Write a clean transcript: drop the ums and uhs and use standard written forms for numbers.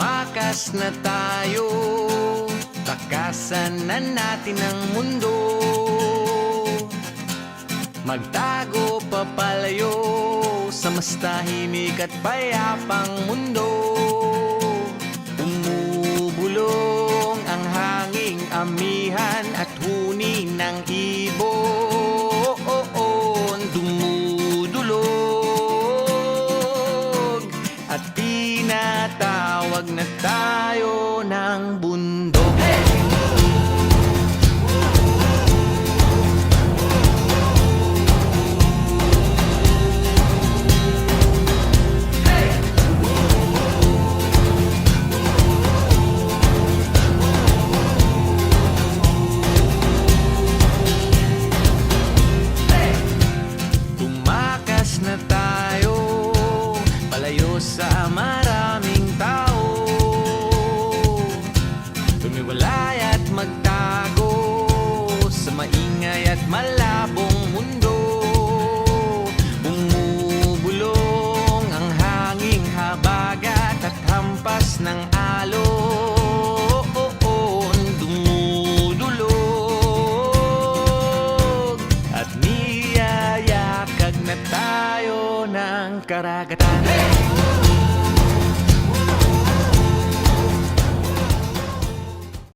Tumakas na tayo, takasan na natin ang mundo. Magtago papalayo sa mas tahimik at payapang mundo. Umubulong ang hanging amihan at huni ng ibon. Dumudulog at tinatawag na tayo ng bundok. Na tayo, palayo sa maraming tao. Tumiwalay at magtago sa maingay at malabong mundo. Bumubulong ang hanging habagat at hampas ng alon. Dumudulog at niyayakag na tayo ng karagat.